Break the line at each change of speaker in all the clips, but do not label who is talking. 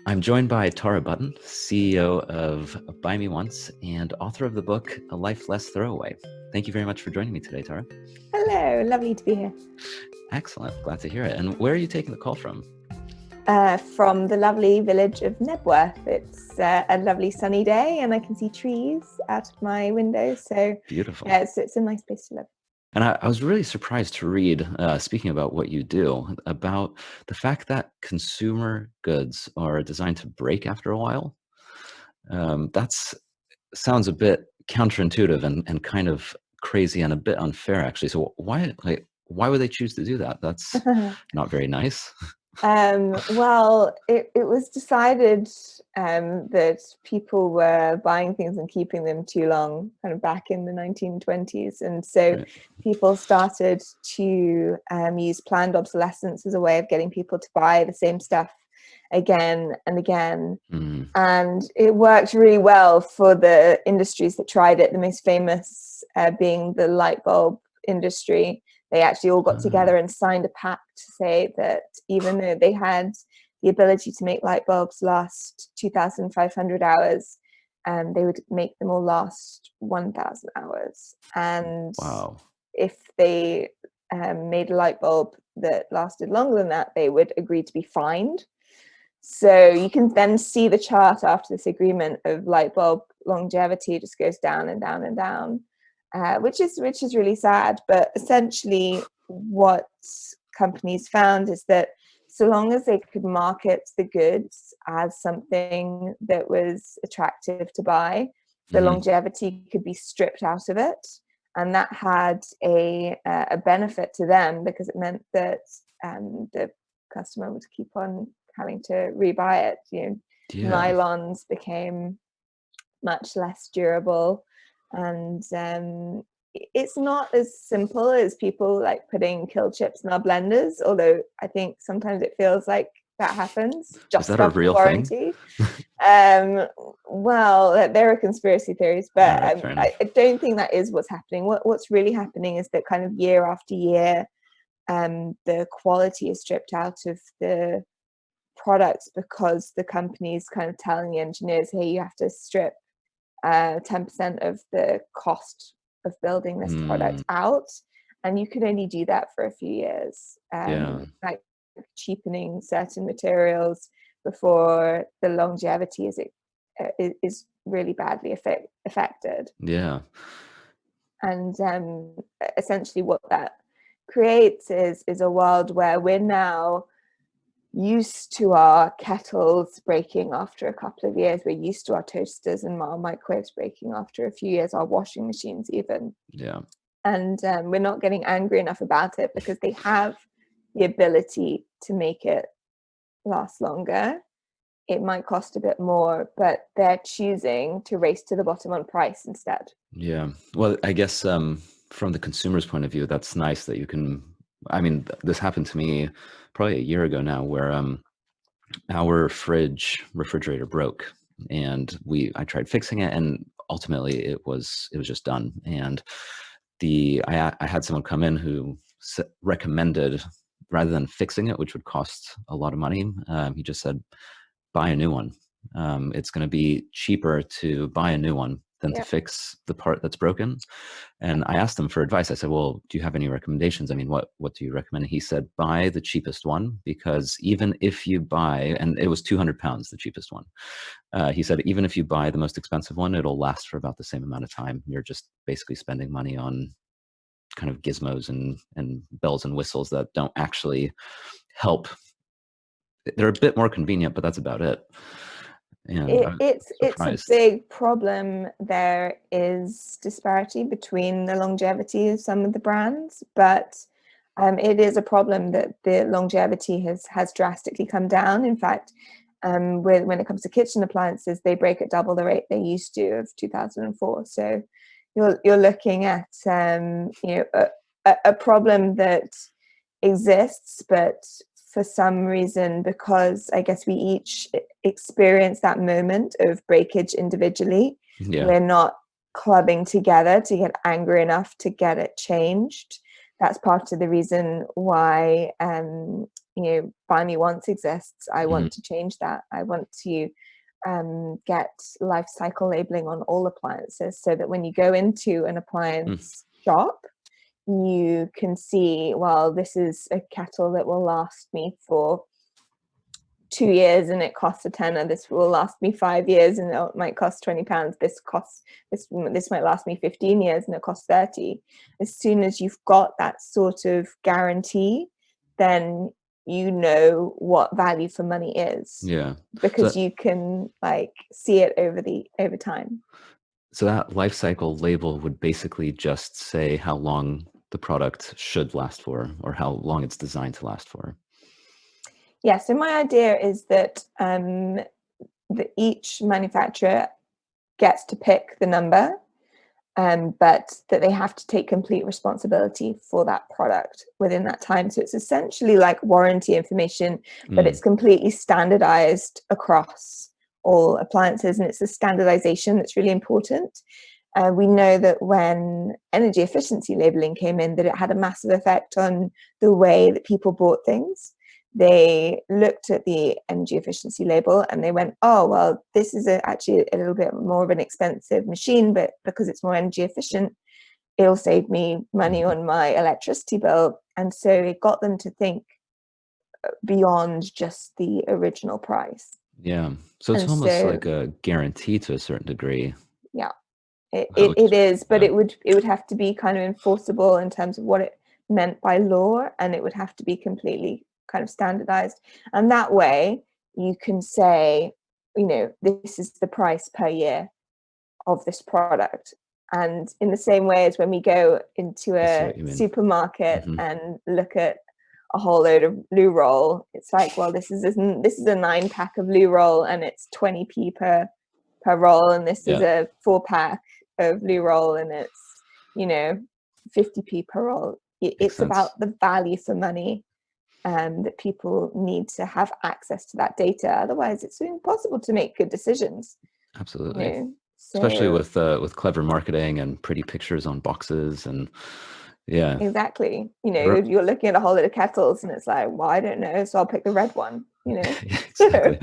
I'm joined by Tara Button, CEO of BuyMeOnce and author of the book A Life Less Throwaway. Thank you very much for joining me today, Tara.
Hello, lovely to be here.
Excellent, glad to hear it. And where are you taking the call from?
From the lovely village of Nebworth. It's a lovely sunny day and I can see trees out of my window. So
Beautiful.
yeah, it's a nice place to live.
And I was really surprised to read, speaking about what you do, about the fact that consumer goods are designed to break after a while. That's sounds a bit counterintuitive and kind of crazy and a bit unfair, actually. So why would they choose to do that? That's not very nice.
Well, it was decided that people were buying things and keeping them too long, kind of back in the 1920s. And so
Right.
people started to use planned obsolescence as a way of getting people to buy the same stuff again and again. And it worked really well for the industries that tried it, the most famous being the light bulb industry. They actually all got together and signed a pact to say that even though they had the ability to make light bulbs last 2,500 hours, they would make them all last 1,000 hours. And
Wow.
if they made a light bulb that lasted longer than that, they would agree to be fined. So you can then see the chart after this agreement of light bulb longevity just goes down and down and down. Which is really sad. But essentially what companies found is that so long as they could market the goods as something that was attractive to buy, the longevity could be stripped out of it. And that had a benefit to them because it meant that the customer would keep on having to rebuy it. Nylons became much less durable. And it's not as simple as people like putting kill chips in our blenders, although I think sometimes it feels like that happens just
Is that a
after
real
warranty. Well, there are conspiracy theories, but
Right,
I don't think that is what's happening. What's really happening is that kind of year after year, the quality is stripped out of the products because the company's kind of telling the engineers, hey, you have to strip 10% of the cost of building this product out, and you can only do that for a few years. Like cheapening certain materials before the longevity is really badly affected. And essentially what that creates is a world where we're now used to our kettles breaking after a couple of years. We're used to our toasters and our microwaves breaking after a few years, our washing machines even. And we're not getting angry enough about it because they have the ability to make it last longer. It might cost a bit more, but they're choosing to race to the bottom on price instead.
Well, I guess from the consumer's point of view, that's nice that you can, I mean, this happened to me probably a year ago now, where our refrigerator broke, and I tried fixing it, and ultimately it was just done. And I had someone come in who recommended, rather than fixing it, which would cost a lot of money, he just said, buy a new one. It's going to be cheaper to buy a new one than to fix the part that's broken. And I asked him for advice. I said, well, do you have any recommendations? I mean, what do you recommend? He said, buy the cheapest one, because even if you buy, and it was 200 pounds, the cheapest one. He said, even if you buy the most expensive one, it'll last for about the same amount of time. You're just basically spending money on kind of gizmos and bells and whistles that don't actually help. They're a bit more convenient, but that's about it. And
it's a big problem. There is disparity between the longevity of some of the brands, but it is a problem that the longevity has drastically come down. In fact, when it comes to kitchen appliances, they break at double the rate they used to of 2004. So you're looking at a problem that exists, but for some reason, because I guess we each experience that moment of breakage individually, we're not clubbing together to get angry enough to get it changed. That's part of the reason why Buy Me Once exists. I
Mhm.
want to change that. I want to get life cycle labeling on all appliances, so that when you go into an
Mm.
appliance shop, you can see, well, this is a kettle that will last me for 2 years and it costs a tenner. This will last me 5 years and it might cost £20. This might last me 15 years and it costs 30. As soon as you've got that sort of guarantee, then you know what value for money is,
Yeah. So
because you can like see it over time.
so that life cycle label would basically just say how long the product should last for, or how long it's designed to last for.
Yeah, so my idea is that each manufacturer gets to pick the number, but that they have to take complete responsibility for that product within that time. So it's essentially like warranty information, but
Mm.
it's completely standardized across all appliances, and it's the standardization that's really important. We know that when energy efficiency labeling came in, that it had a massive effect on the way that people bought things. They looked at the energy efficiency label and they went, oh, well, this is actually a little bit more of an expensive machine, but because it's more energy efficient, it'll save me money
Mhm.
on my electricity bill. And so it got them to think beyond just the original price.
Yeah. So it's
And
almost
so,
like a guarantee to a certain degree.
yeah, it,
Oh,
it,
which
it is, but
yeah.
it would have to be kind of enforceable in terms of what it meant by law, and it would have to be completely kind of standardized. And that way you can say, this is the price per year of this product. And in the same way as when we go into
I see
a
what you mean.
supermarket
Mhm.
and look at a whole load of loo roll, it's like, well, this is a 9 pack of loo roll and it's 20p per roll, and this is
Yeah,
a 4 pack of loo roll and it's, you know 50p per roll.
makes
It's
sense.
about the value for money, that people need to have access to that data. Otherwise, it's impossible to make good decisions.
Absolutely. Especially
So
with clever marketing and pretty pictures on boxes and yeah.
exactly,
It re
you're looking at a whole lot of kettles, and it's like, well, I don't know, so I'll pick the red one.
Yeah,
So
exactly.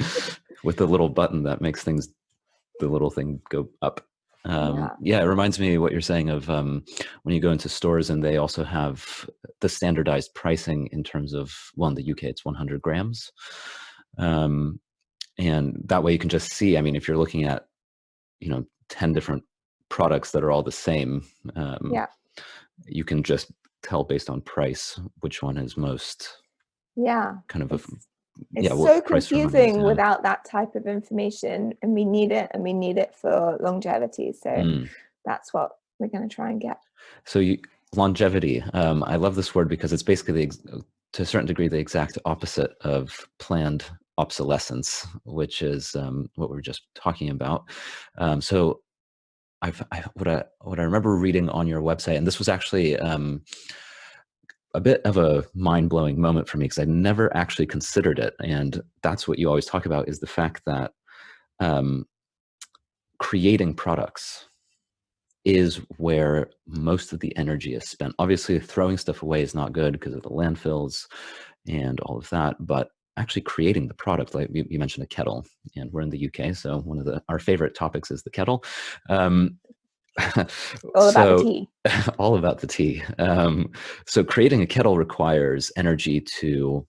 With the little button that makes the little thing go up.
yeah,
Yeah, it reminds me what you're saying of, when you go into stores and they also have the standardized pricing in terms of, well, in the UK, it's 100 grams. Um, and that way you can just see, I mean, if you're looking at, 10 different products that are all the same, um,
yeah,
you can just tell based on price which one is most
yeah.
kind of a, yeah,
It's
what
so
the price for money is.
confusing
Yeah.
without that type of information, and we need it for longevity. So
Mm.
that's what we're going to try and get.
So longevity. I love this word because it's basically to a certain degree the exact opposite of planned obsolescence, which is what we were just talking about. So what I remember reading on your website, and this was actually a bit of a mind blowing moment for me because I never actually considered it, and that's what you always talk about is the fact that um, creating products is where most of the energy is spent. Obviously, throwing stuff away is not good because of the landfills and all of that, but actually creating the product, like you mentioned a kettle, and we're in the UK, so one of our favorite topics is the kettle. Um,
All about the
so
tea.
all about the tea. So creating a kettle requires energy to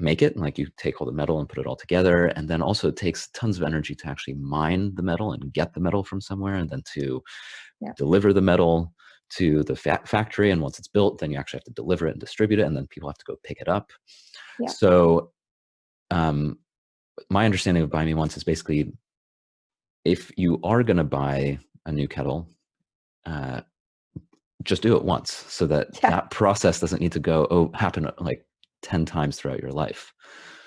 make it, like you take all the metal and put it all together, and then also it takes tons of energy to actually mine the metal and get the metal from somewhere, and then to
Yeah,
deliver the metal to the factory, and once it's built, then you actually have to deliver it and distribute it, and then people have to go pick it up.
yeah,
So um, my understanding of Buy Me Once is basically if you are going to buy a new kettle, uh, just do it once so that
yeah.
that process doesn't need to happen like 10 times throughout your life.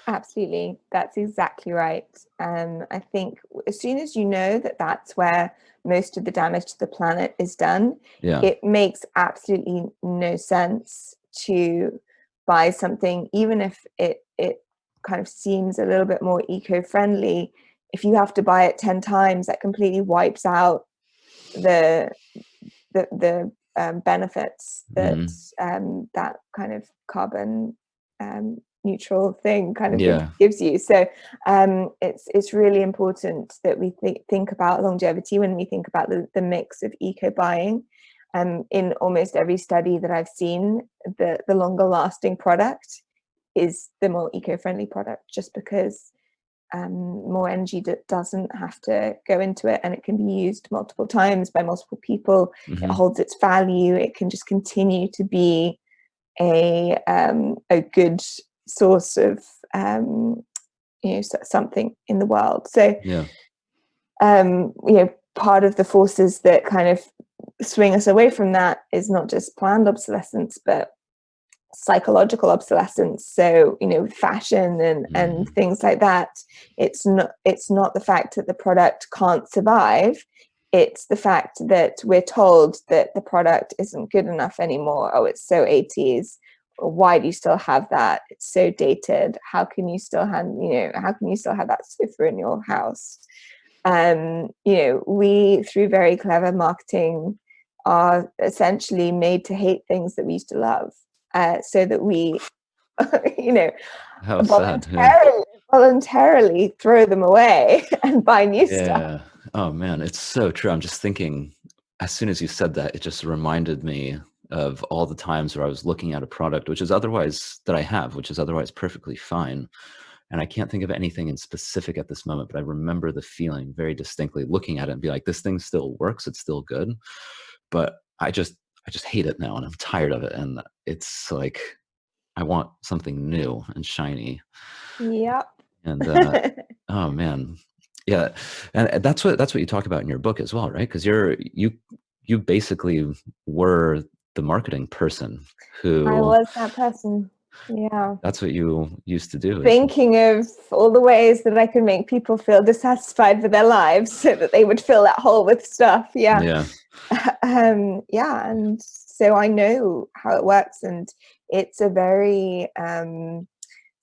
Absolutely. That's exactly right. I think as soon as you know that that's where most of the damage to the planet is done,
Yeah.
it makes absolutely no sense to buy something, even if it kind of seems a little bit more eco-friendly. If you have to buy it 10 times, that completely wipes out the benefits that
Mhm.
that kind of carbon neutral thing kind of
Yeah.
gives you. So it's really important that we think about longevity when we think about the mix of eco buying. In almost every study that I've seen, the longer lasting product is the more eco-friendly product, just because more energy doesn't have to go into it, and it can be used multiple times by multiple people. It
Hmm.
holds its value. It can just continue to be a good source of something in the world. So
Yeah.
part of the forces that kind of swing us away from that is not just planned obsolescence, but psychological obsolescence. So fashion and
Mm.
things like that. It's not the fact that the product can't survive. It's the fact that we're told that the product isn't good enough anymore. Oh, it's so 80s. Why do you still have that? It's so dated. How can you still have that sofa in your house? We, through very clever marketing, are essentially made to hate things that we used to love, so that we, you know,
How sad. Yeah.
voluntarily throw them away and buy new stuff.
Yeah. Oh man, it's so true. I'm just thinking, as soon as you said that, it just reminded me of all the times where I was looking at a product, which is otherwise that I have, which is otherwise perfectly fine. And I can't think of anything in specific at this moment, but I remember the feeling very distinctly looking at it and be like, this thing still works. It's still good. But I just hate it now and I'm tired of it. And it's like, I want something new and shiny.
Yep.
And oh man, yeah, and that's what you talk about in your book as well, right? Because you basically were the marketing person
I
who
was that person. Yeah.
that's what you used to do is
Thinking of all the ways that I could make people feel dissatisfied with their lives so that they would fill that hole with stuff. Yeah.
yeah,
Yeah. And so I know how it works. And it's a very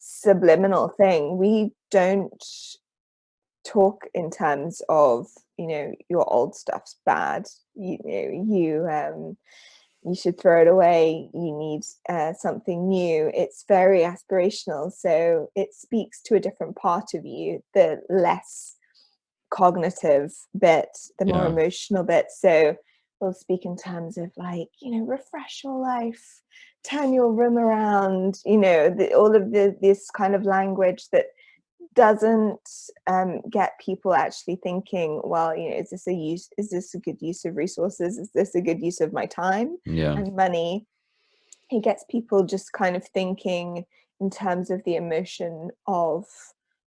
subliminal thing. We don't talk in terms of, your old stuff's bad. You should throw it away. You need something new. It's very aspirational. So it speaks to a different part of you, the less cognitive bit, the more
yeah,
emotional bit. So we'll speak in terms of like, refresh your life, turn your room around, all of this kind of language that doesn't get people actually thinking, well, is this a good use of resources? Is this a good use of my time
yeah,
and money? It gets people just kind of thinking in terms of the emotion of,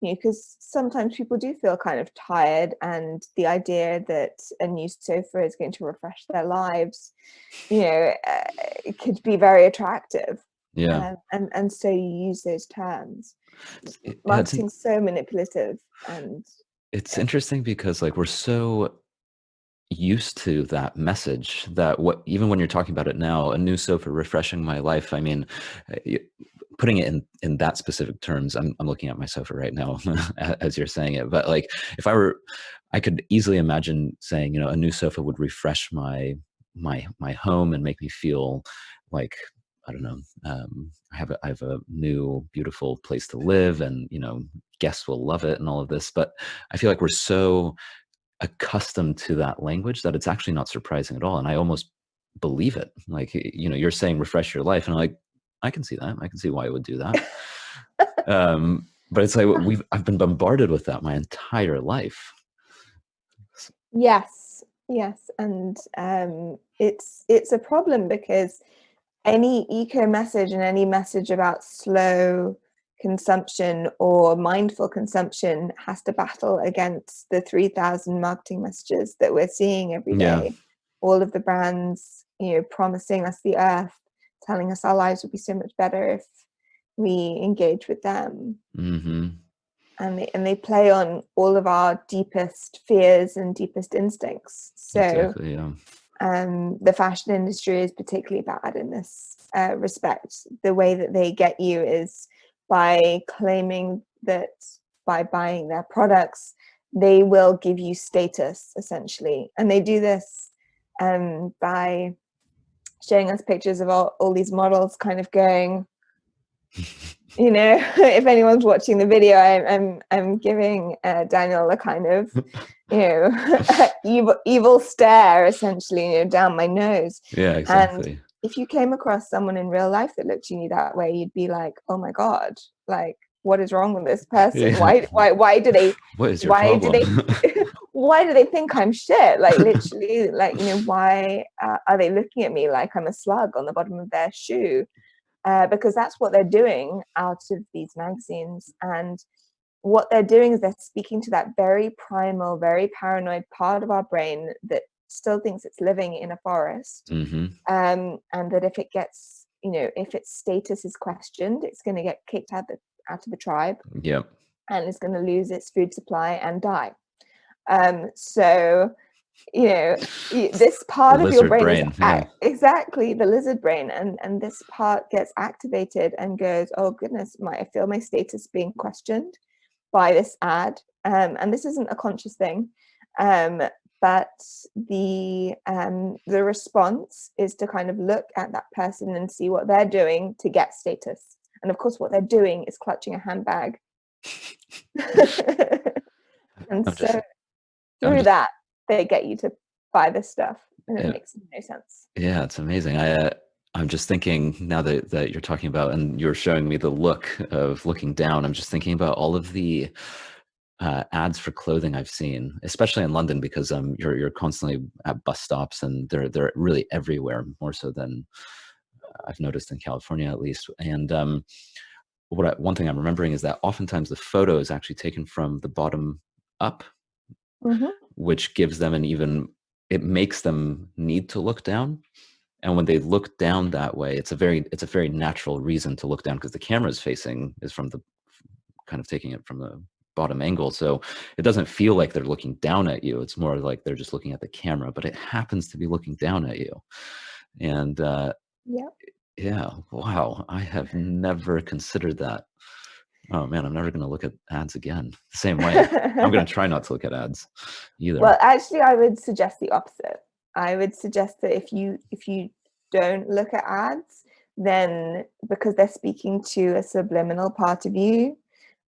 because sometimes people do feel kind of tired, and the idea that a new sofa is going to refresh their lives, it could be very attractive.
yeah.
And so you use those terms.
Yeah, it's
Marketing's so manipulative. And
it's interesting because like we're so used to that message that what even when you're talking about it now, a new sofa refreshing my life. I mean, y- putting it in that specific terms, I'm looking at my sofa right now as you're saying it. But like, if I were, I could easily imagine saying, a new sofa would refresh my home and make me feel like I don't know. I have a new beautiful place to live, and guests will love it and all of this. But I feel like we're so accustomed to that language that it's actually not surprising at all. And I almost believe it. Like, you're saying refresh your life. And I'm like, I can see that. I can see why it would do that. But it's like I've been bombarded with that my entire life.
yes, yes, and it's a problem because any eco message and any message about slow consumption or mindful consumption has to battle against the 3,000 marketing messages that we're seeing every
Yeah.
day. All of the brands, promising us the earth, telling us our lives would be so much better if we engage with them.
Hmm.
And they play on all of our deepest fears and deepest instincts. So
Exactly. Yeah.
the fashion industry is particularly bad in this respect. The way that they get you is by claiming that by buying their products, they will give you status, essentially. And they do this by showing us pictures of all these models kind of going, you know, if anyone's watching the video, I'm giving Daniel a kind of, you know, evil stare, essentially, you know, down my nose.
Yeah,
And
exactly.
if you came across someone in real life that looked at you that way, you'd be like, oh my God, like, what is wrong with this person?
Yeah.
Why do they,
What is your
why do
problem?
they, why do they think I'm shit? Like, literally, like, you know, why are they looking at me like I'm a slug on the bottom of their shoe? Because that's what they're doing out of these magazines. And what they're doing is they're speaking to that very primal, very paranoid part of our brain that still thinks it's living in a forest.
Hmm.
And that if it gets, you know, if its status is questioned, it's going to get kicked out of the tribe,
Yep.
and it's going to lose its food supply and die. So, you know, this
The
part of your
lizard
brain is
brain. Yeah.
exactly the lizard brain, and this part gets activated and goes, oh goodness, I feel my status being questioned by this ad. And this isn't a conscious thing, but the response is to kind of look at that person and see what they're doing to get status. And of course what they're doing is clutching a handbag. And
I'm just,
so
I'm
through
just,
that they get you to buy this stuff, and it
yeah,
makes no sense.
yeah, it's amazing. I'm just thinking now that you're talking about, and you're showing me the look of looking down. I'm just thinking about all of the ads for clothing I've seen, especially in London, because you're constantly at bus stops, and they're really everywhere, more so than I've noticed in California, at least. And one thing I'm remembering is that oftentimes the photo is actually taken from the bottom up,
Hmm.
which gives them it makes them need to look down. And when they look down that way, it's a very natural reason to look down, because the camera is from the kind of taking it from the bottom angle. So it doesn't feel like they're looking down at you. It's more like they're just looking at the camera, but it happens to be looking down at you. And
Yep.
yeah, wow, I have never considered that. Oh man, I'm never going to look at ads again the same way. I'm going to try not to look at ads either.
Well, actually, I would suggest the opposite. I would suggest that if you don't look at ads, then because they're speaking to a subliminal part of you,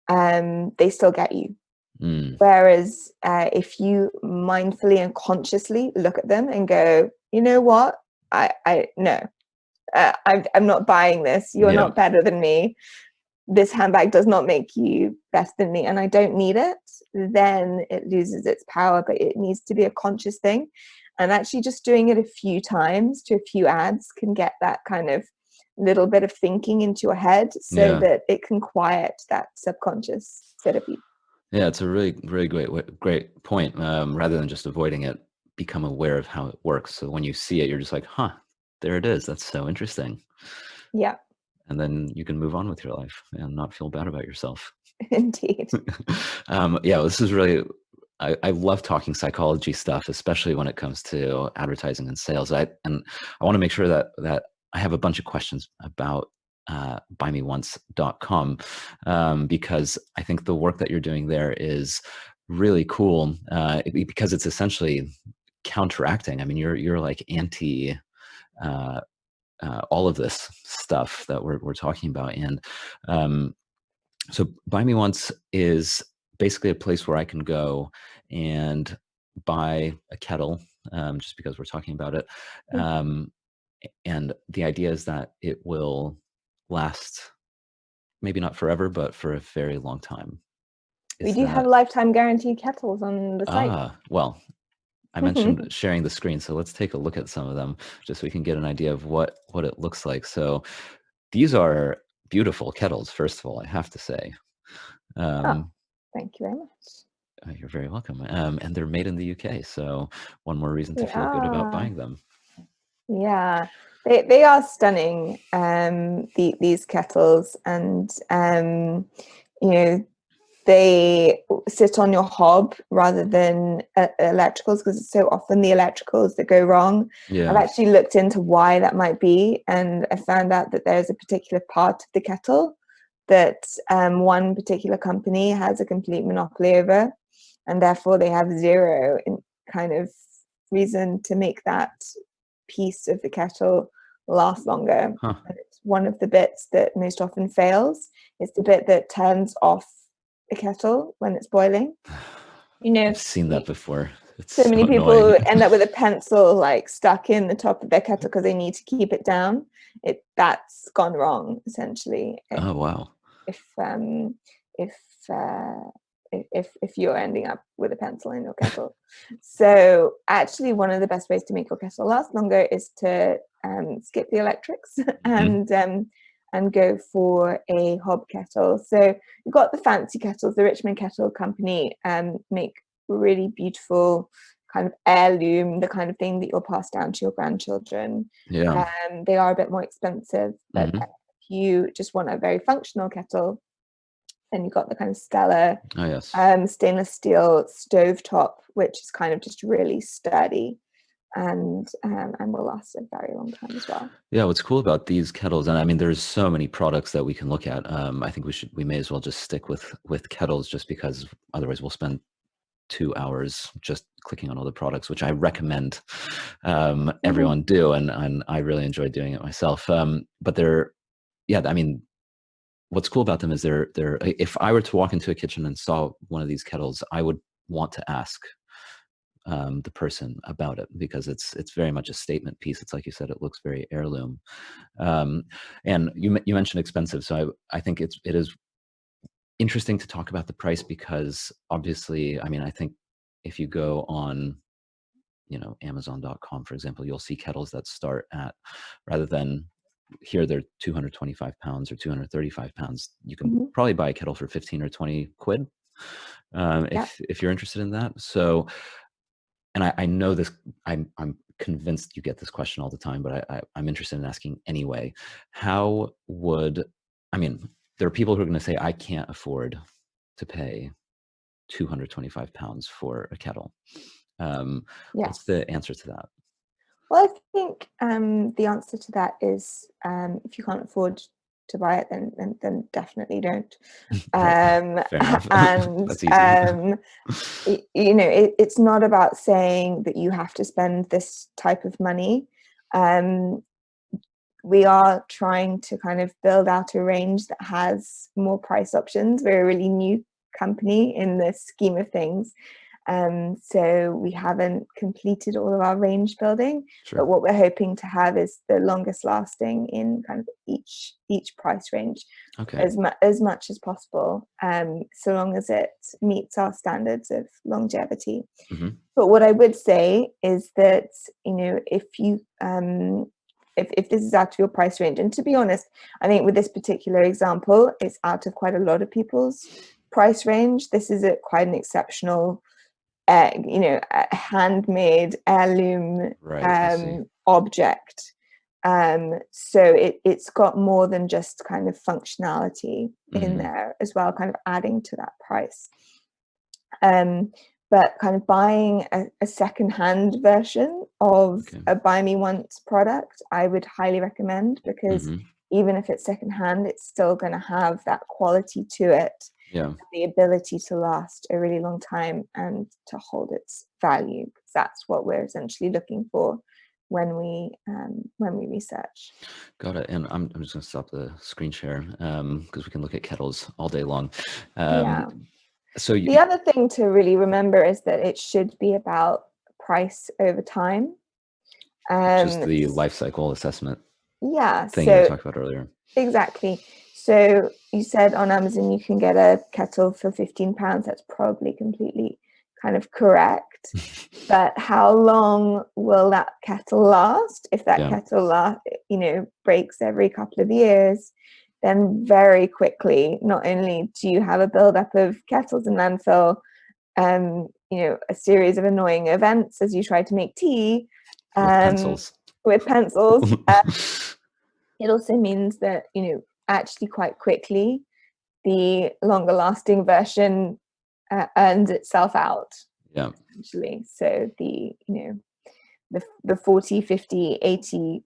they still get you.
Mm,
Whereas if you mindfully and consciously look at them and go, you know what, I no, I'm not buying this. You're
yeah.
not better than me. This handbag does not make you better than me, and I don't need it, then it loses its power. But it needs to be a conscious thing. And actually just doing it a few times to a few ads can get that kind of little bit of thinking into your head, so
Yeah.
that it can quiet that subconscious bit of you.
Yeah, it's a really, really great point. Rather than just avoiding it, become aware of how it works. So when you see it, you're just like, huh, there it is. That's so interesting.
Yeah.
And then you can move on with your life and not feel bad about yourself.
Indeed.
Yeah, this is really, I love talking psychology stuff, especially when it comes to advertising and sales. And I want to make sure that I have a bunch of questions about BuyMeOnce.com, because I think the work that you're doing there is really cool, because it's essentially counteracting. I mean, you're like anti all of this stuff that we're talking about. And um, so Buy Me Once is basically a place where I can go and buy a kettle, just because we're talking about it. Um, and the idea is that it will last, maybe not forever, but for a very long time.
We
Is
do have
that,
lifetime guarantee kettles on the site.
well, I mentioned sharing the screen, so let's take a look at some of them just so we can get an idea of what it looks like. So these are beautiful kettles, first of all, I have to say.
Oh,
Um,
thank you very much.
you're very welcome. And they're made in the UK, so one more reason to
They
feel good about
are.
buying them.
Yeah, they are stunning. These kettles, and you know, they sit on your hob rather than electricals, because it's so often the electricals that go wrong. I've
Yeah,
actually looked into why that might be, and I found out that there's a particular part of the kettle that one particular company has a complete monopoly over, and therefore they have zero in kind of reason to make that piece of the kettle last longer.
huh.
And it's one of the bits that most often fails. It's the bit that turns off the kettle when it's boiling. You know,
I've seen that before. It's
so
so
many
annoying.
people end up with a pencil like stuck in the top of their kettle because they need to keep it down. That's gone wrong essentially.
Oh, wow.
If if uh, if you're ending up with a pencil in your kettle. So actually, one of the best ways to make your kettle last longer is to skip the electrics and go for a hob kettle. So you've got the fancy kettles. The Richmond Kettle Company make really beautiful kind of heirloom, the kind of thing that you'll pass down to your grandchildren.
Yeah.
They are a bit more expensive, but
Hmm.
if you just want a very functional kettle, then you've got the kind of stellar
Oh, yes.
stainless steel stovetop, which is kind of just really sturdy and will last a very long time as well.
Yeah, what's cool about these kettles, and I mean, there's so many products that we can look at. I think we may as well just stick with kettles, just because otherwise we'll spend 2 hours just clicking on all the products, which I recommend everyone do, and I really enjoy doing it myself. But yeah, I mean, what's cool about them is they're. If I were to walk into a kitchen and saw one of these kettles, I would want to ask the person about it, because it's very much a statement piece. It's like you said, it looks very heirloom. Um, and you mentioned expensive, so I think it is interesting to talk about the price, because obviously, I mean, I think if you go on, Amazon.com, for example, you'll see kettles that start at, rather than here they're 225 pounds or 235 pounds, you can
Mhm.
probably buy a kettle for 15 or 20 quid,
Yeah.
if you're interested in that. So, and I know this, I'm convinced you get this question all the time, but I'm interested in asking anyway. How would, I mean, there are people who are going to say, I can't afford to pay 225 pounds for a kettle. What's
Yes.
the answer to that?
Well, I think the answer to that is if you can't afford to buy it, then definitely don't.
Right.
Um,
Fair enough.
and
That's easy.
it's not about saying that you have to spend this type of money. Um, we are trying to kind of build out a range that has more price options. We're a really new company in the scheme of things. So we haven't completed all of our range building, but
Sure.
what we're hoping to have is the longest lasting in kind of each price range
Okay.
as much as possible, so long as it meets our standards of longevity.
Hmm.
But what I would say is that, if you if this is out of your price range, and to be honest, I think with this particular example, it's out of quite a lot of people's price range. This is quite an exceptional, a handmade heirloom
Right. I see.
object. So it's got more than just kind of functionality in
Hmm.
there as well, kind of adding to that price. Um, but kind of buying a second-hand version of
Okay.
a BuyMeOnce product, I would highly recommend, because
Hmm.
even if it's second-hand, it's still going to have that quality to it,
Yeah.
the ability to last a really long time and to hold its value. Because that's what we're essentially looking for when we research.
Got it. And I'm just going to stop the screen share, because we can look at kettles all day long.
Yeah.
So
The other thing to really remember is that it should be about price over time.
just
Um,
the life cycle assessment
yeah,
thing you
so
talked about earlier.
exactly. So you said on Amazon you can get a kettle for £15. That's probably completely kind of correct. But how long will that kettle last? If that
Yeah.
kettle breaks every couple of years, then very quickly, not only do you have a buildup of kettles in landfill, a series of annoying events as you try to make tea
With pencils.
with pencils. It also means that, actually quite quickly, the longer lasting version earns itself out,
Yeah.
essentially. So the 40, 50, 80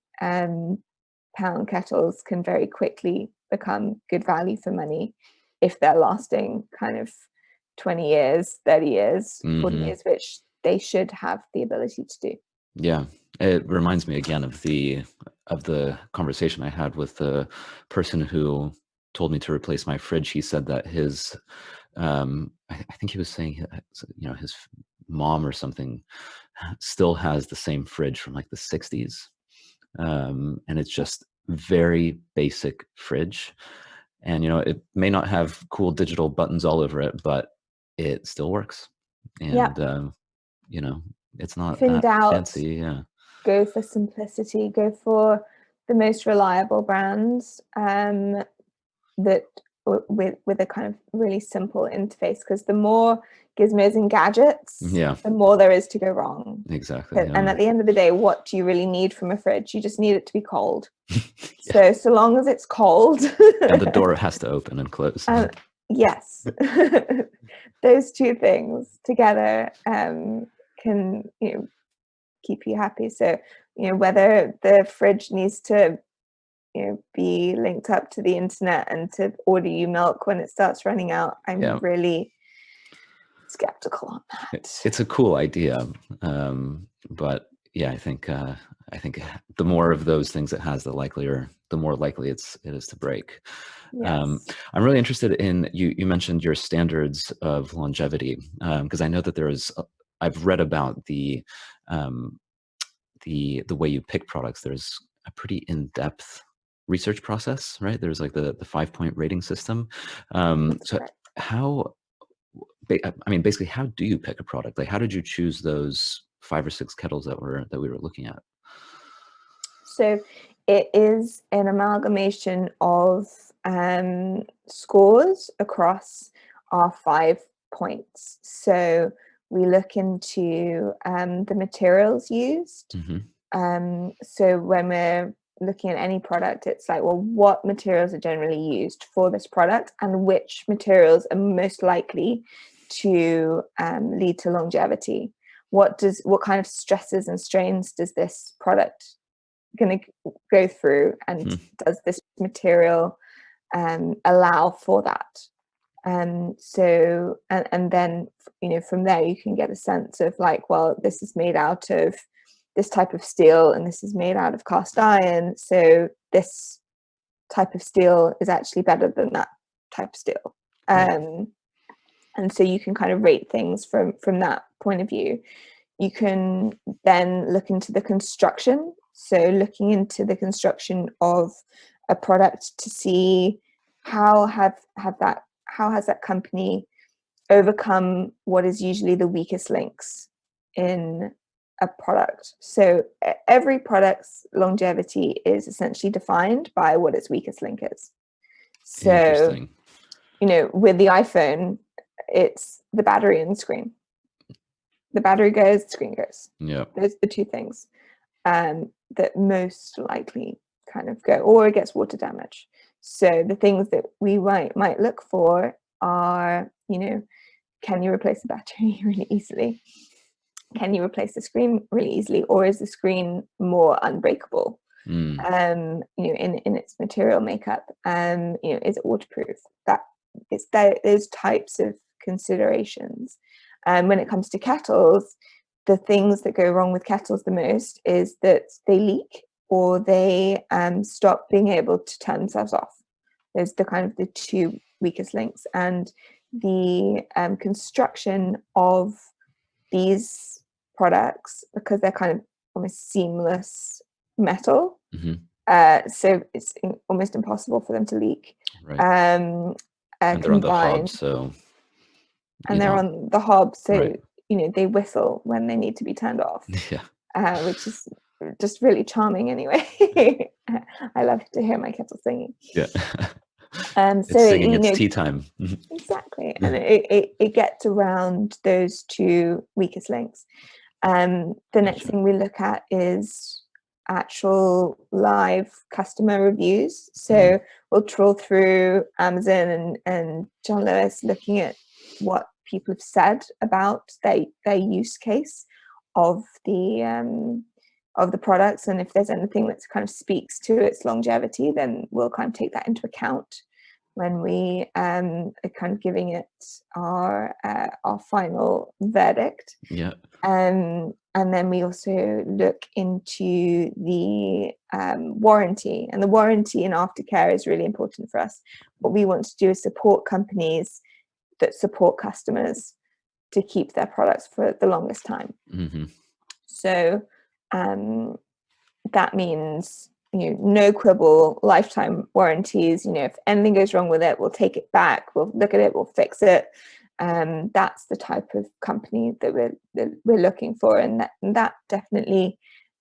pound kettles can very quickly become good value for money if they're lasting kind of 20 years, 30 years, 40
Hmm.
years, which they should have the ability to do.
Yeah. It reminds me again of the conversation I had with the person who told me to replace my fridge. He said that his, I think he was saying, his mom or something still has the same fridge from like the 60s. And it's just very basic fridge. And, it may not have cool digital buttons all over it, but it still works.
Yeah.
And, it's not
If in
that
doubt,
fancy. Yeah.
go for simplicity, go for the most reliable brands that with a kind of really simple interface, because the more gizmos and gadgets,
Yeah,
the more there is to go wrong.
exactly.
And
Yeah.
at the end of the day, what do you really need from a fridge? You just need it to be cold.
Yeah.
So long as it's cold,
And the door has to open and close.
yes, those two things together can keep you happy. So whether the fridge needs to be linked up to the internet and to order you milk when it starts running out, I'm
Yeah.
really skeptical on that.
It's a cool idea, but yeah, I think the more of those things it has, the more likely it is to break.
Yes.
I'm really interested in you mentioned your standards of longevity, because I know that I've read about um, the way you pick products. There's a pretty in-depth research process, right? There's like the 5-point rating system.
That's
So
correct.
how, basically, how do you pick a product? Like, how did you choose those 5 or 6 kettles that we were looking at?
So it is an amalgamation of scores across our 5 points. So we look into the materials used. So when we're looking at any product, it's like, well, what materials are generally used for this product, and which materials are most likely to lead to longevity? What kind of stresses and strains does this product going to go through, and does this material allow for that? So and then from there you can get a sense of like, well, this is made out of this type of steel and this is made out of cast iron, so this type of steel is actually better than that type of steel. And so you can kind of rate things from that point of view. You can then look into the construction, so looking into the construction of a product to see how has that company overcome what is usually the weakest links in a product. So every product's longevity is essentially defined by what its weakest link is. So,
Interesting.
with the iPhone, it's the battery and the screen. The battery goes, the screen goes.
Yeah.
Those are the two things that most likely kind of go, or it gets water damage. So the things that we might look for are, can you replace the battery really easily? Can you replace the screen really easily, or is the screen more unbreakable? In its material makeup, is it waterproof? It's those types of considerations. When it comes to kettles, the things that go wrong with kettles the most is that they leak, or they stop being able to turn themselves off. Those are the two weakest links, and the construction of these products, because they're kind of almost seamless metal, so it's almost impossible for them to leak.
Right.
And
they're on the hob, so
they're on the hob, so
right.
They whistle when they need to be turned off.
Yeah.
Which is just really charming anyway. I love to hear my kettle singing.
Yeah.
So
it's singing, it's tea time.
Exactly. And it gets around those two weakest links. The next thing we look at is actual live customer reviews. So we'll trawl through Amazon and John Lewis, looking at what people have said about their use case of the products, and if there's anything that kind of speaks to its longevity, then we'll kind of take that into account when we are kind of giving it our final verdict.
Yeah.
And then we also look into the warranty, and the warranty and aftercare is really important for us. What we want to do is support companies that support customers to keep their products for the longest time.
Hmm.
So that means, no quibble, lifetime warranties. If anything goes wrong with it, we'll take it back, we'll look at it, we'll fix it. That's the type of company that we're looking for, and that definitely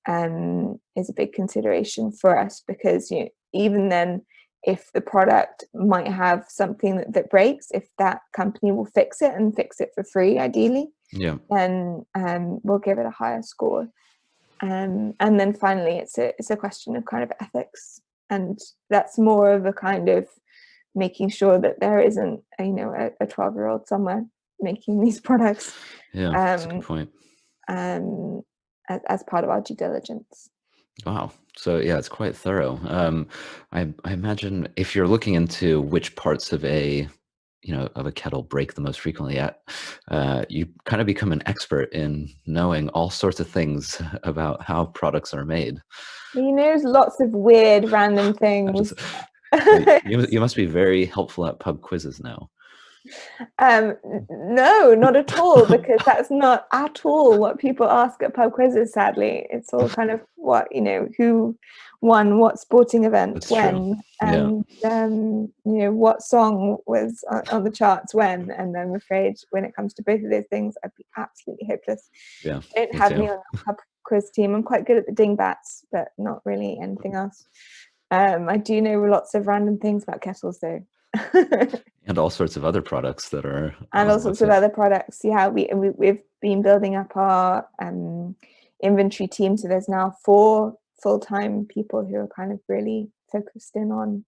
is a big consideration for us, because even then, if the product might have something that breaks, if that company will fix it and fix it for free, ideally,
Yeah.
then we'll give it a higher score. And then finally, it's a question of kind of ethics, and that's more of a kind of making sure that there isn't a 12-year-old somewhere making these products,
Yeah, that's a good
um,
point.
as part of our due diligence.
Wow. So yeah, it's quite thorough. I imagine if you're looking into which parts of a kettle break the most frequently, you kind of become an expert in knowing all sorts of things about how products are made.
There's lots of weird random
I just,
things.
you must be very helpful at pub quizzes now.
No, not at all, because that's not at all what people ask at pub quizzes, sadly. It's all kind of who won what sporting event
That's true.
when,
Yeah.
and what song was on the charts when. And I'm afraid when it comes to both of those things, I'd be absolutely hopeless.
Yeah.
Don't
Me
have
too.
me on the pub quiz team. I'm quite good at the dingbats, but not really anything else. I do know lots of random things about kettles, though.
And all sorts of other products that are
And
on
all
the
sorts of
website.
other products. Yeah, we've been building up our inventory team, so there's now 4 full-time people who are kind of really focused in on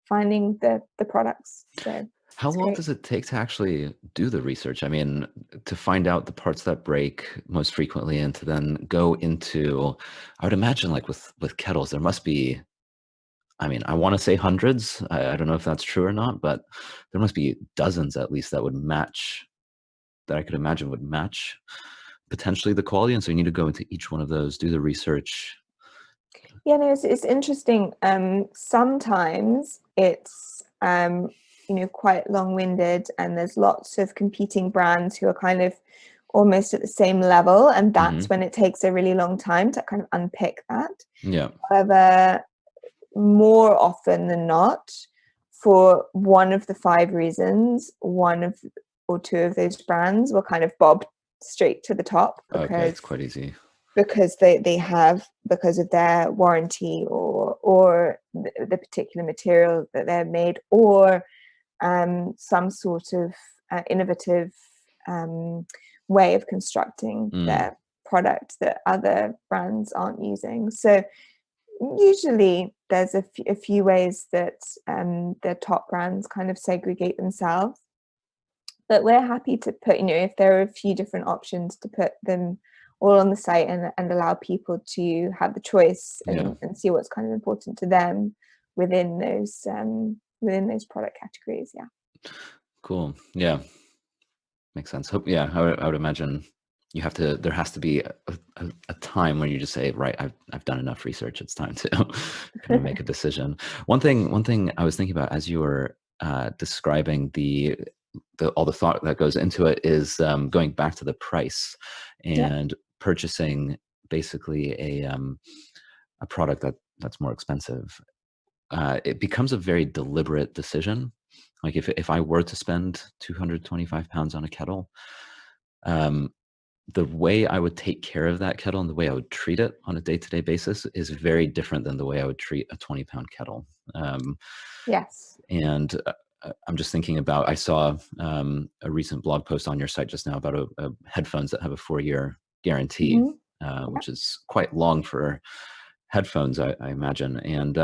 finding the products. So
How
it's
long
great.
does it take to actually do the research? I mean, to find out the parts that break most frequently and to then go into, I would imagine like with kettles, there must be, I mean, I want to say hundreds. I don't know if that's true or not, but there must be dozens at least that would match, that I could imagine would match potentially the quality. And so you need to go into each one of those, do the research.
Yeah, no, it's interesting. Sometimes it's quite long-winded, and there's lots of competing brands who are kind of almost at the same level, and that's
Hmm.
when it takes a really long time to kind of unpick that.
Yeah.
However, more often than not, for one of the 5 reasons, one of or 2 of those brands will kind of bob straight to the top,
Okay.
because
It's quite easy.
they have, because of their warranty, or the particular material that they're made, or some sort of innovative way of constructing
Mm,
their product that other brands aren't using. So usually there's a few ways that the top brands kind of segregate themselves, but we're happy to put, if there are a few different options, to put them all on the site, and allow people to have the choice,
yeah.
and see what's kind of important to them within those product categories. Yeah.
Cool. Yeah. Makes sense. Hope, yeah, I would imagine you have to, there has to be a time when you just say, right, I've done enough research. It's time to kind of make a decision. One thing I was thinking about as you were describing all the thought that goes into it is going back to the price
Yeah.
and purchasing basically a product that's more expensive. It becomes a very deliberate decision. Like if I were to spend 225 pounds on a kettle, um, the way I would take care of that kettle and the way I would treat it on a day-to-day basis is very different than the way I would treat a 20-pound kettle. Um,
Yes.
and I'm just thinking about, I saw a recent blog post on your site just now about a headphones that have a 4-year guarantee,
Hmm. Yeah.
which is quite long for headphones, I imagine. And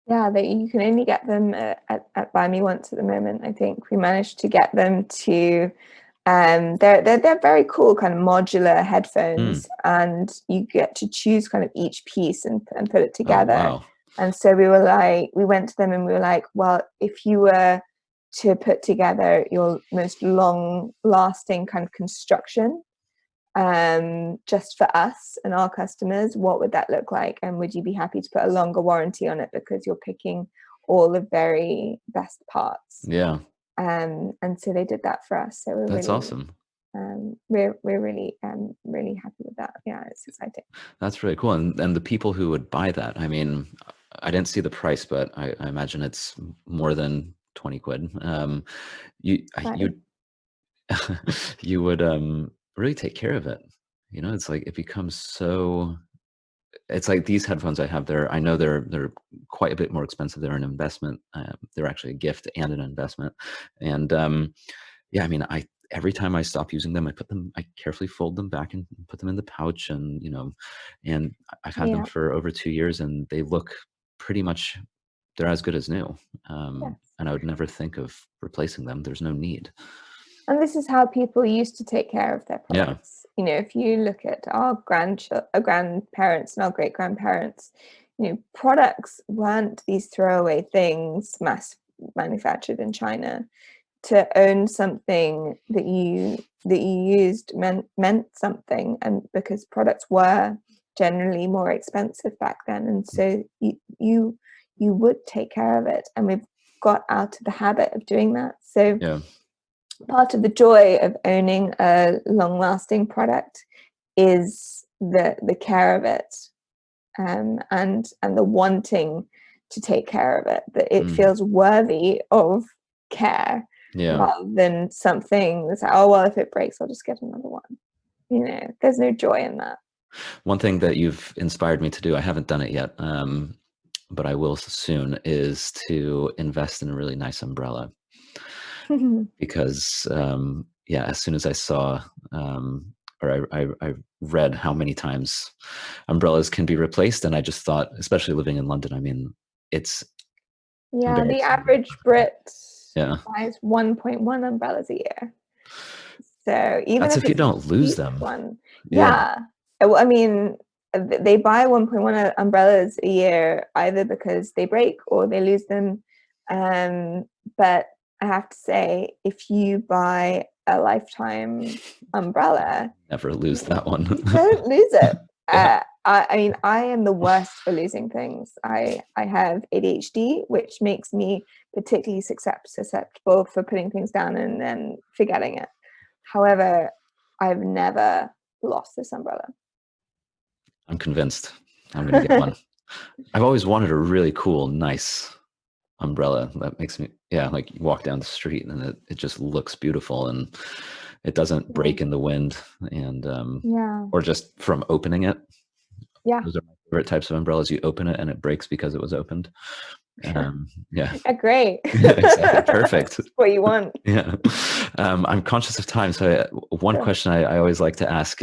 Yeah, that you can only get them at BuyMeOnce at the moment. I think we managed to get them to. They're very cool, kind of modular
mm,
headphones, and you get to choose kind of each piece and put it
oh,
together.
wow.
And so we went to them and we were like, well, if you were to put together your most long-lasting kind of construction, just for us and our customers, what would that look like? And would you be happy to put a longer warranty on it because you're picking all the very best parts?
Yeah.
And so they did that for us. So
That's awesome.
we're really really happy with that. Yeah, it's exciting.
That's really cool. And the people who would buy that, I mean, I didn't see the price, but I imagine it's more than 20 quid. You
Right.
you you would really take care of it. You know, it's like it becomes so it's like these headphones I have there. I know they're quite a bit more expensive. They're an investment. They're actually a gift and an investment. And yeah, I mean, I every time I stop using them, I carefully fold them back and put them in the pouch, and and I've had them
Yeah.
for over 2 years, and they look pretty much they're as good as new.
Yes.
And I would never think of replacing them. There's no need.
And this is how people used to take care of their
Yeah,
products. If you look at our grandparents and our great grandparents, products weren't these throwaway things mass manufactured in China. To own something that you used meant something, and because products were generally more expensive back then, and so you would take care of it, and we've got out of the habit of doing that. So
yeah,
part of the joy of owning a long-lasting product is the care of it, and the wanting to take care of it, that it
mm,
feels worthy of care,
yeah.
rather than something that's like, oh well, if it breaks, I'll just get another one. There's no joy in that.
One thing that you've inspired me to do, I haven't done it yet, but I will soon, is to invest in a really nice umbrella. Because yeah, as soon as I saw or I read how many times umbrellas can be replaced, and I just thought, especially living in London, I mean, it's
Yeah, the
embarrassing.
average Brit
Yeah,
buys 1.1 umbrellas a year. So even
that's
if
if you
it's a
don't lose
cheap
them.
one,
Yeah,
yeah. Well, I mean, they buy 1.1 umbrellas a year either because they break or they lose them. Um, but I have to say, if you buy a lifetime umbrella,
never lose
you
that one.
you don't lose it.
Yeah,
I mean, I am the worst for losing things. I have ADHD, which makes me particularly susceptible for putting things down and then forgetting it. However, I've never lost this umbrella.
I'm convinced I'm gonna get one. I've always wanted a really cool, nice umbrella that makes me, yeah, like you walk down the street and it just looks beautiful, and it doesn't
Yeah.
break in the wind, and
Yeah.
or just from opening it.
Yeah.
Those are my favorite types of umbrellas. You open it and it breaks because it was opened. Yeah.
Yeah, great.
Yeah, exactly. Perfect.
That's what you want.
Yeah. I'm conscious of time. So one
Sure.
question I always like to ask,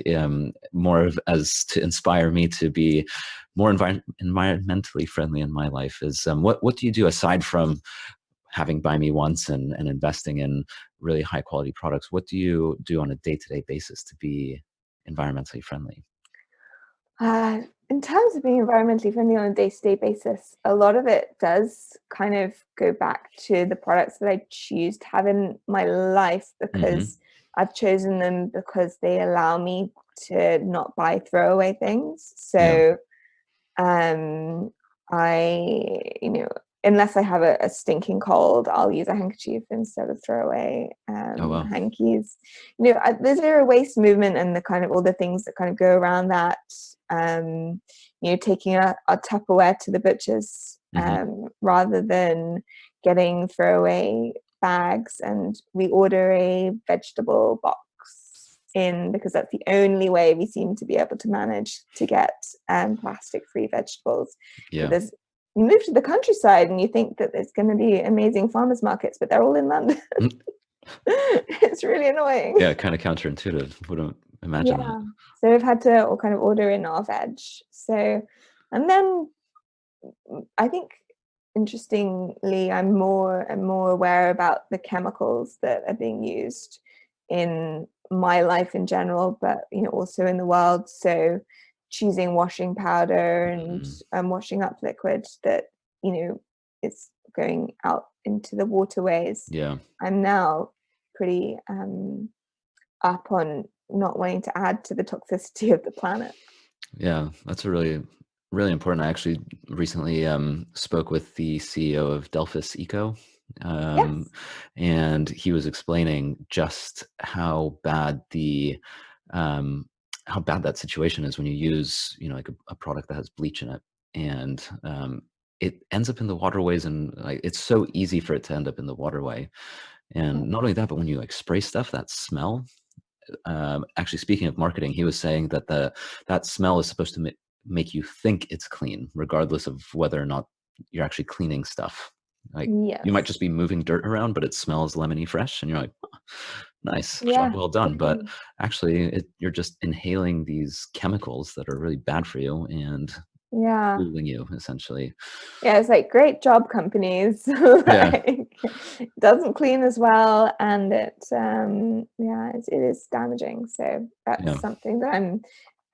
more of as to inspire me to be more environmentally friendly in my life, is what do you do aside from having Buy Me Once and investing in really high quality products? What do you do on a day-to-day basis to be environmentally friendly?
In terms of being environmentally friendly on a day-to-day basis, a lot of it does kind of go back to the products that I choose to have in my life,
Hmm.
because I've chosen them because they allow me to not buy throwaway things.
Yeah.
So um, I, unless I have a stinking cold, I'll use a handkerchief instead of throwaway
Oh, wow.
hankies. The zero waste movement and the kind of all the things that kind of go around that. Taking a Tupperware to the butchers,
Hmm.
rather than getting throwaway bags, and we order a vegetable box in because that's the only way we seem to be able to manage to get plastic-free vegetables.
Yeah.
There's You move to the countryside and you think that there's going to be amazing farmers markets, but they're all in London.
Mm.
It's really annoying.
Yeah, kind of counterintuitive. Wouldn't imagine that.
Yeah. So we've had to all kind of order in our veg. So, and then I think interestingly, I'm more and more aware about the chemicals that are being used in my life in general, but also in the world. So choosing washing powder and
Mm,
washing up liquid that is going out into the waterways.
yeah.
I'm now pretty up on not wanting to add to the toxicity of the planet.
Yeah, that's a really, really important. I actually recently spoke with the CEO of Delphis Eco, um,
Yes.
and he was explaining just um, how bad that situation is when you use, like a product that has bleach in it, and it ends up in the waterways, and like it's so easy for it to end up in the waterway. And not only that, but when you like spray stuff, that smell. Actually, speaking of marketing, he was saying that that smell is supposed to make you think it's clean, regardless of whether or not you're actually cleaning stuff. Like you might
Yes.
just be moving dirt around, but it smells lemony fresh, and you're like, "Oh, nice, job
Yeah,
well done." But
definitely.
actually, you're just inhaling these chemicals that are really bad for you and
Yeah.
fooling you, essentially.
Yeah, it's like, great job, companies.
Yeah,
Like, it doesn't clean as well, and it is damaging. So that's
yeah.
something that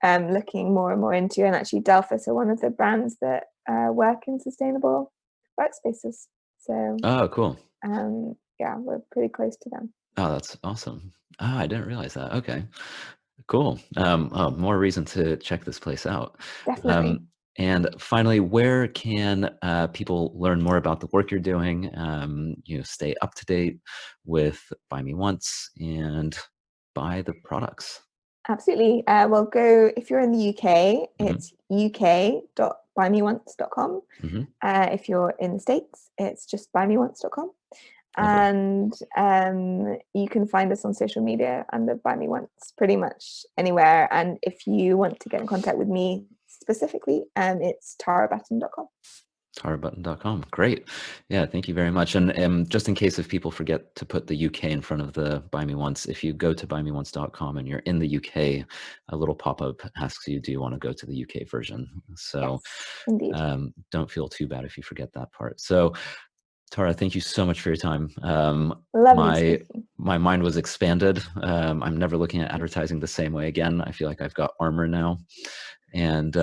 I'm looking more and more into. And actually, Delphis are one of the brands that work in sustainable workspaces. So
Oh, cool.
yeah, we're pretty close to them.
Oh, that's awesome. Ah, I didn't realize that. Okay. Cool. Oh, more reason to check this place out.
Definitely.
Um, and finally, where can people learn more about the work you're doing? Stay up to date with Buy Me Once and buy the products.
Absolutely. Well, go if you're in the UK,
Hmm.
it's uk.buymeonce.com.
Hmm.
If you're in the States, it's just buymeonce.com.
Lovely.
And you can find us on social media under Buy Me Once, pretty much anywhere. And if you want to get in contact with me specifically, it's tarabatton.com.
Tarbutton.com. Great. Yeah, thank you very much. And just in case if people forget to put the UK in front of the Buy Me Once, if you go to buymeonce.com and you're in the UK, a little pop-up asks you, do you want to go to the UK version? So
Yes, indeed.
don't feel too bad if you forget that part. So Tara, thank you so much for your time.
Lovely
My
speaking.
my mind was expanded. I'm never looking at advertising the same way again. I feel like I've got armor now. And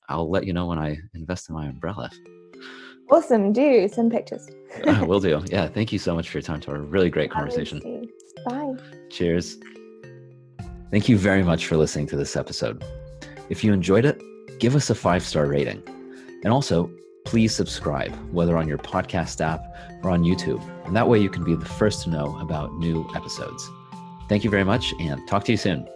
I'll let you know when I invest in my umbrella.
Awesome. Do send pictures.
Will do. Yeah, thank you so much for your time, Tora. Really great
Lovely to
conversation.
see you. Bye.
Cheers. Thank you very much for listening to this episode. If you enjoyed it, give us a 5-star rating. And also, please subscribe, whether on your podcast app or on YouTube. And that way you can be the first to know about new episodes. Thank you very much, and talk to you soon.